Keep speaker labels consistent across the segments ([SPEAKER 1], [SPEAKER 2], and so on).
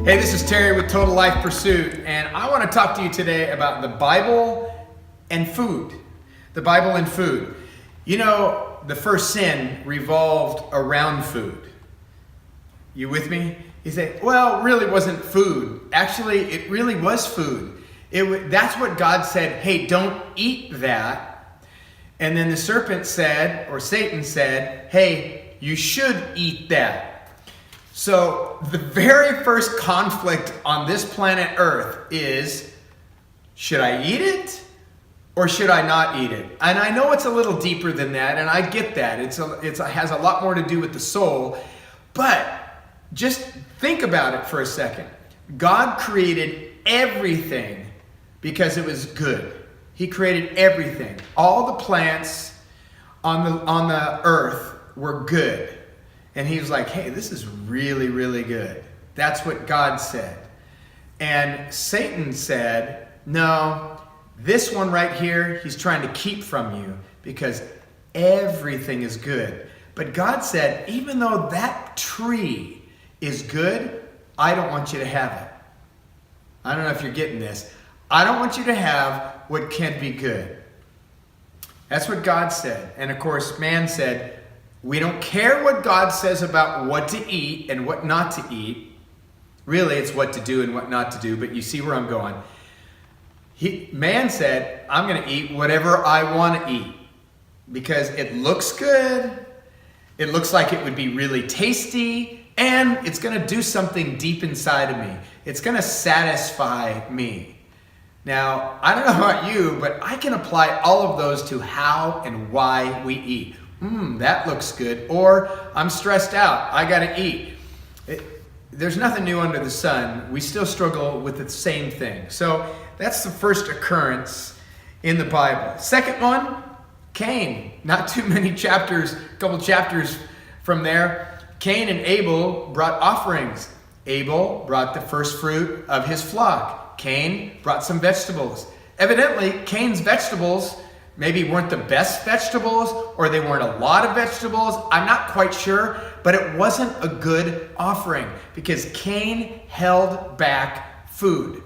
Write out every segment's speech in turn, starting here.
[SPEAKER 1] Hey, this is Terry with Total Life Pursuit, and I want to talk to you today about the Bible and food. The Bible and food. You know, the first sin revolved around food. You with me? You say, well, it really wasn't food. Actually, it really was food. That's what God said, hey, don't eat that. And then the serpent said, or Satan said, hey, you should eat that. So the very first conflict on this planet Earth is, should I eat it or should I not eat it? And I know it's a little deeper than that, and I get that. It has a lot more to do with the soul, but just think about it for a second. God created everything because it was good. He created everything. All the plants on the earth were good. And he was like, hey, this is really, really good. That's what God said. And Satan said, no, this one right here, he's trying to keep from you because everything is good. But God said, even though that tree is good, I don't want you to have it. I don't know if you're getting this. I don't want you to have what can be good. That's what God said. And of course, man said, we don't care what God says about what to eat and what not to eat. Really, it's what to do and what not to do, but you see where I'm going. Man said, I'm going to eat whatever I want to eat because it looks good, it looks like it would be really tasty, and it's going to do something deep inside of me. It's going to satisfy me. Now, I don't know about you, but I can apply all of those to how and why we eat. That looks good. Or I'm stressed out. I got to eat. There's nothing new under the sun. We still struggle with the same thing. So that's the first occurrence in the Bible. Second one, Cain. Not too many chapters, a couple chapters from there. Cain and Abel brought offerings. Abel brought the first fruit of his flock. Cain brought some vegetables. Evidently, Cain's vegetables maybe weren't the best vegetables, or they weren't a lot of vegetables. I'm not quite sure, but it wasn't a good offering because Cain held back food.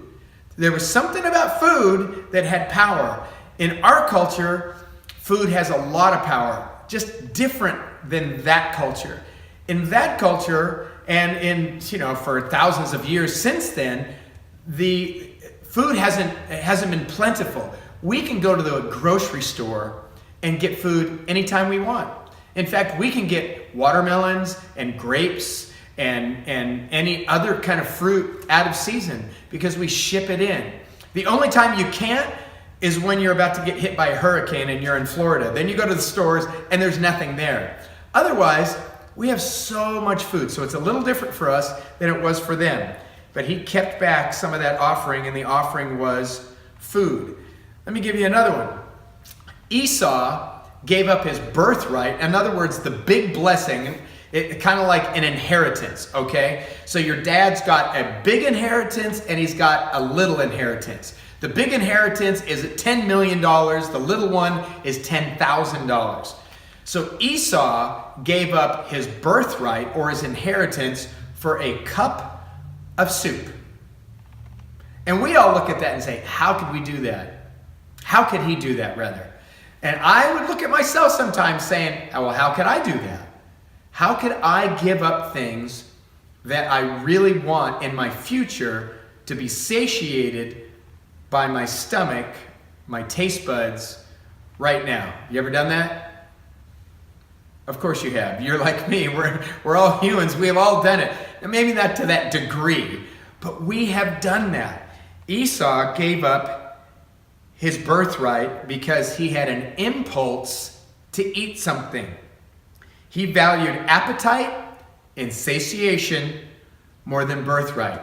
[SPEAKER 1] There was something about food that had power. In our culture, food has a lot of power, just different than that culture. In that culture, and for thousands of years since then, the food hasn't been plentiful. We can go to the grocery store and get food anytime we want. In fact, we can get watermelons and grapes and any other kind of fruit out of season because we ship it in. The only time you can't is when you're about to get hit by a hurricane and you're in Florida. Then you go to the stores and there's nothing there. Otherwise, we have so much food. So it's a little different for us than it was for them. But he kept back some of that offering, and the offering was food. Let me give you another one. Esau gave up his birthright. In other words, the big blessing, kind of like an inheritance, okay? So your dad's got a big inheritance and he's got a little inheritance. The big inheritance is at $10 million. The little one is $10,000. So Esau gave up his birthright or his inheritance for a cup of soup. And we all look at that and say, how could we do that? How could he do that, rather? And I would look at myself sometimes saying, oh, well, how could I do that? How could I give up things that I really want in my future to be satiated by my stomach, my taste buds, right now? You ever done that? Of course you have. You're like me. We're all humans. We have all done it. And maybe not to that degree, but we have done that. Esau gave up his birthright because he had an impulse to eat something. He valued appetite and satiation more than birthright.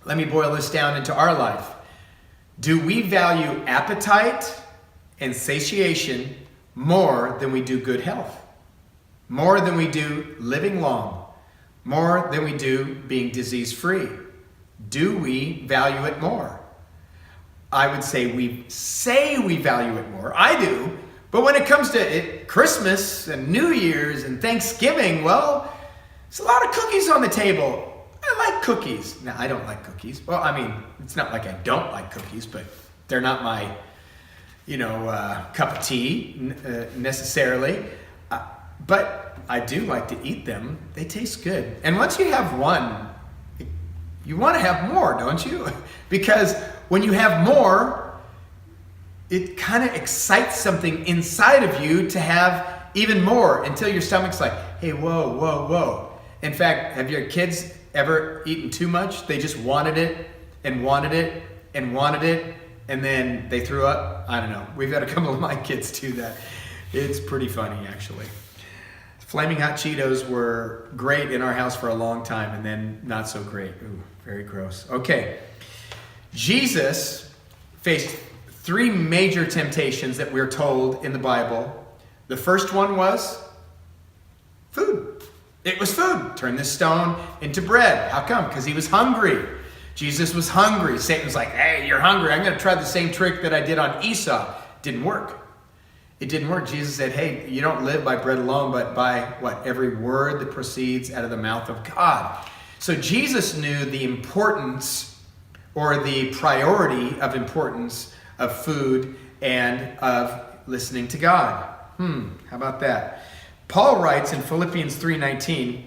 [SPEAKER 1] Let me boil this down into our life. Do we value appetite and satiation more than we do good health? More than we do living long? More than we do being disease-free? Do we value it more? I would say we value it more. I do. But when it comes to Christmas and New Year's and Thanksgiving, well, there's a lot of cookies on the table. I like cookies. Now, I don't like cookies. Well, I mean, it's not like I don't like cookies, but they're not my, cup of tea necessarily. But I do like to eat them. They taste good. And once you have one, you want to have more, don't you? Because when you have more, it kind of excites something inside of you to have even more until your stomach's like, hey, whoa, whoa, whoa. In fact, have your kids ever eaten too much? They just wanted it and wanted it and wanted it, and then they threw up? I don't know. We've had a couple of my kids do that. It's pretty funny, actually. Flaming Hot Cheetos were great in our house for a long time, and then not so great. Ooh, very gross. Okay. Jesus faced 3 major temptations that we're told in the Bible. The first one was food. It was food. Turn this stone into bread. How come? Because he was hungry. Jesus was hungry. Satan was like, hey, you're hungry. I'm going to try the same trick that I did on Esau. Didn't work. It didn't work. Jesus said, hey, you don't live by bread alone, but by what? Every word that proceeds out of the mouth of God. So Jesus knew the importance or the priority of importance of food and of listening to God. How about that? Paul writes in Philippians 3:19,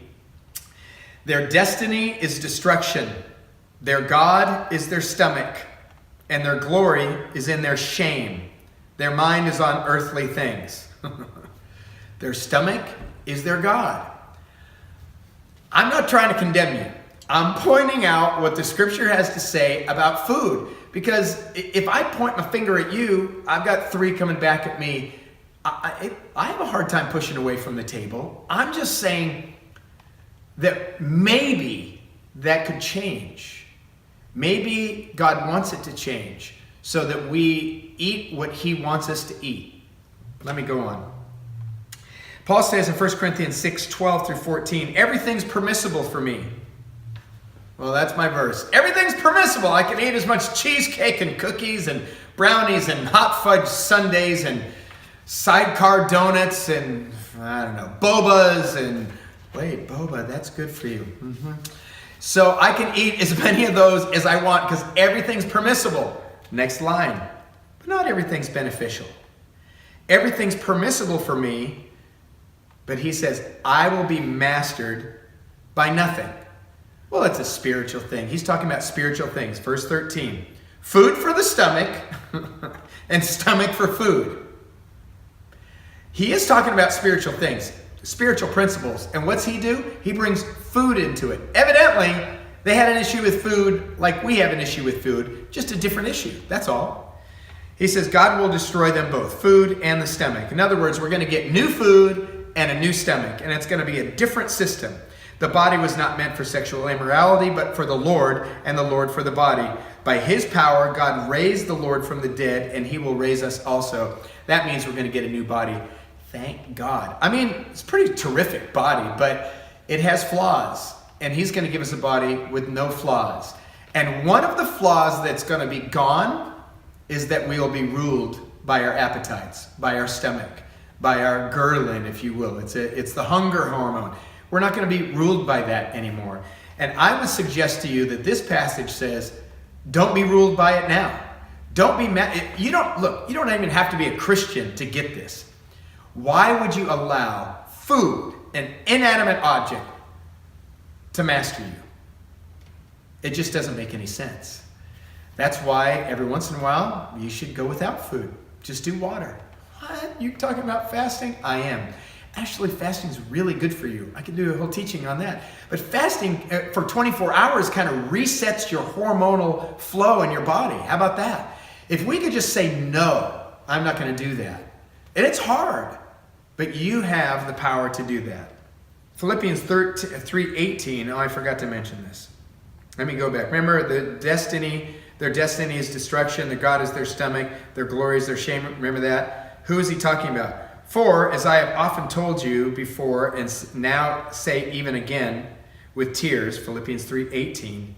[SPEAKER 1] their destiny is destruction. Their God is their stomach, and their glory is in their shame. Their mind is on earthly things. Their stomach is their God. I'm not trying to condemn you. I'm pointing out what the scripture has to say about food. Because if I point my finger at you, I've got 3 coming back at me. I have a hard time pushing away from the table. I'm just saying that maybe that could change. Maybe God wants it to change so that we eat what he wants us to eat. Let me go on. Paul says in 1 Corinthians 6:12 through 14, everything's permissible for me. Well, that's my verse. Everything's permissible. I can eat as much cheesecake and cookies and brownies and hot fudge sundaes and sidecar donuts and, I don't know, bobas and, wait, boba, that's good for you. So I can eat as many of those as I want because everything's permissible. Next line. But not everything's beneficial. Everything's permissible for me, but he says, I will be mastered by nothing. Well, it's a spiritual thing. He's talking about spiritual things. Verse 13. Food for the stomach and stomach for food. He is talking about spiritual things, spiritual principles. And what's he do? He brings food into it. Evidently, they had an issue with food like we have an issue with food, just a different issue. That's all. He says God will destroy them both, food and the stomach. In other words, we're going to get new food and a new stomach, and it's going to be a different system. The body was not meant for sexual immorality, but for the Lord, and the Lord for the body. By his power, God raised the Lord from the dead, and he will raise us also. That means we're going to get a new body. Thank God. I mean, it's a pretty terrific body, but it has flaws. And he's going to give us a body with no flaws. And one of the flaws that's going to be gone is that we will be ruled by our appetites, by our stomach, by our ghrelin, if you will. It's the hunger hormone. We're not going to be ruled by that anymore. And I would suggest to you that this passage says, don't be ruled by it now. Don't be mad. You don't even have to be a Christian to get this. Why would you allow food, an inanimate object, to master you? It just doesn't make any sense. That's why every once in a while you should go without food. Just do water. What? You talking about fasting? I am. Actually, fasting is really good for you. I can do a whole teaching on that. But fasting for 24 hours kind of resets your hormonal flow in your body. How about that? If we could just say, no, I'm not going to do that. And it's hard, but you have the power to do that. Philippians 3:18. Oh, I forgot to mention this. Let me go back. Remember, their destiny is destruction. Their God is their stomach. Their glory is their shame. Remember that? Who is he talking about? For, as I have often told you before, and now say even again with tears, Philippians 3:18,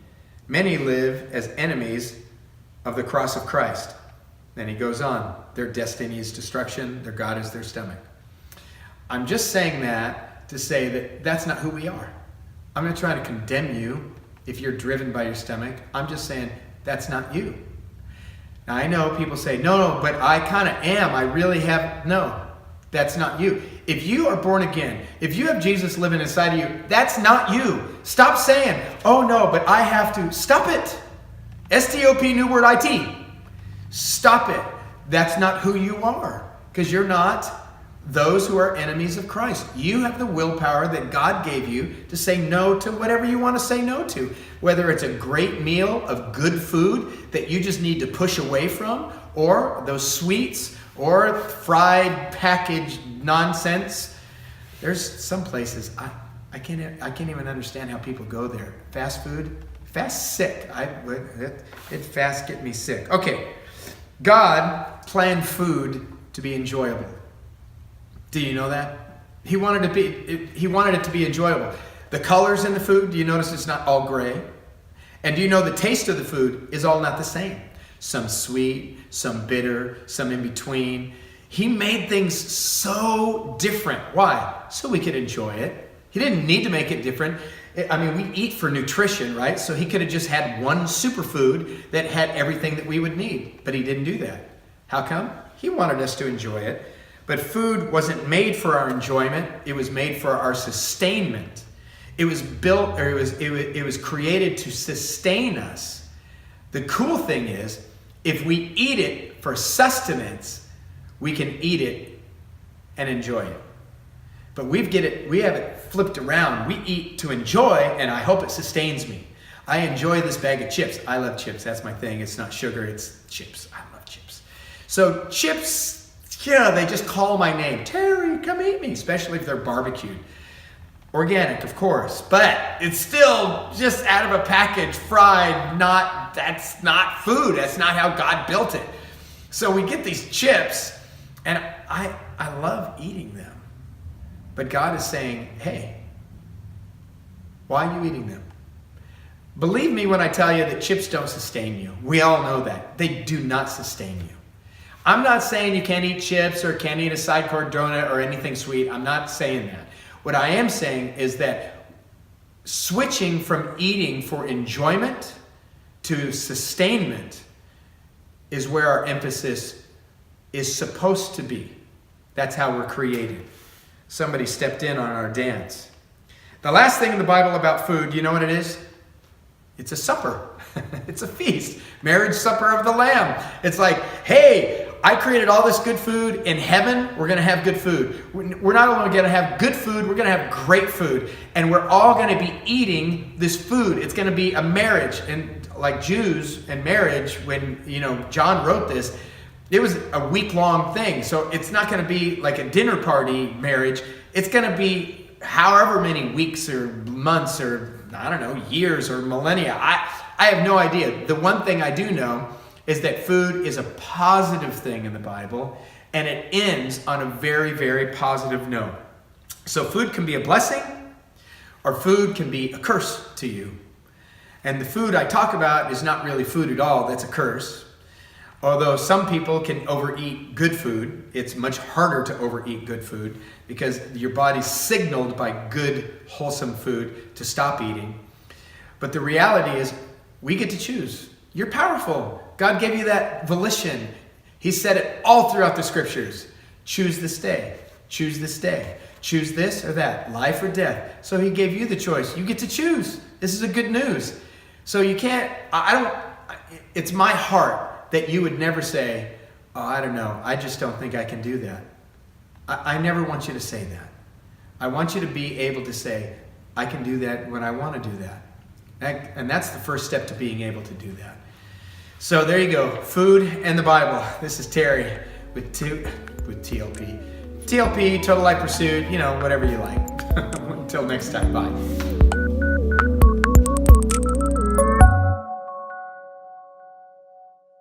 [SPEAKER 1] many live as enemies of the cross of Christ. Then he goes on. Their destiny is destruction. Their God is their stomach. I'm just saying that to say that that's not who we are. I'm not trying to condemn you. if you're driven by your stomach. I'm just saying that's not you. Now I know people say, no, but I kind of am. I really have. No, that's not you. If you are born again, if you have Jesus living inside of you, that's not you. Stop saying, oh no, but I have to. Stop it. S-T-O-P, new word I-T. Stop it. That's not who you are, because you're not those who are enemies of Christ. You have the willpower that God gave you to say no to whatever you want to say no to. Whether it's a great meal of good food that you just need to push away from, or those sweets, or fried packaged nonsense. There's some places I can't even understand how people go there. Fast food, fast sick. It fast get me sick. Okay, God planned food to be enjoyable. Do you know that? He wanted it to be enjoyable. The colors in the food, do you notice it's not all gray? And do you know the taste of the food is all not the same? Some sweet, some bitter, some in between. He made things so different. Why? So we could enjoy it. He didn't need to make it different. I mean, we eat for nutrition, right? So he could have just had one superfood that had everything that we would need. But he didn't do that. How come? He wanted us to enjoy it. But food wasn't made for our enjoyment. It was made for our sustainment. It was built, or it was created to sustain us. The cool thing is, if we eat it for sustenance, we can eat it and enjoy it. But we have it flipped around. We eat to enjoy, and I hope it sustains me. I enjoy this bag of chips. I love chips. That's my thing. It's not sugar, it's chips. I love chips. So chips, yeah, they just call my name. Terry, come eat me, especially if they're barbecued. Organic, of course, but it's still just out of a package, fried. That's not food. That's not how God built it. So we get these chips, and I love eating them. But God is saying, hey, why are you eating them? Believe me when I tell you that chips don't sustain you. We all know that. They do not sustain you. I'm not saying you can't eat chips or can't eat a sidecar donut or anything sweet. I'm not saying that. What I am saying is that switching from eating for enjoyment to sustainment is where our emphasis is supposed to be. That's how we're created. Somebody stepped in on our dance. The last thing in the Bible about food, you know what it is? It's a supper. It's a feast. Marriage supper of the Lamb. It's like, hey, I created all this good food. In heaven, we're going to have good food. We're not only going to have good food, we're going to have great food. And we're all going to be eating this food. It's going to be a marriage. And like Jews and marriage, when John wrote this, it was a week-long thing. So it's not going to be like a dinner party marriage. It's going to be however many weeks or months or, I don't know, years or millennia. I have no idea. The one thing I do know is that food is a positive thing in the Bible, and it ends on a very, very positive note. So food can be a blessing, or food can be a curse to you. And the food I talk about is not really food at all. That's a curse. Although some people can overeat good food, it's much harder to overeat good food because your body's signaled by good, wholesome food to stop eating. But the reality is, we get to choose. You're powerful. God gave you that volition. He said it all throughout the scriptures. Choose this day. Choose this day. Choose this or that, life or death. So he gave you the choice. You get to choose. This is a good news. So you can't, it's my heart that you would never say, oh, I don't know, I just don't think I can do that. I never want you to say that. I want you to be able to say, I can do that when I want to do that. And that's the first step to being able to do that. So there you go, food and the Bible. This is Terry with TLP. TLP, Total Life Pursuit, whatever you like. Until next time, bye.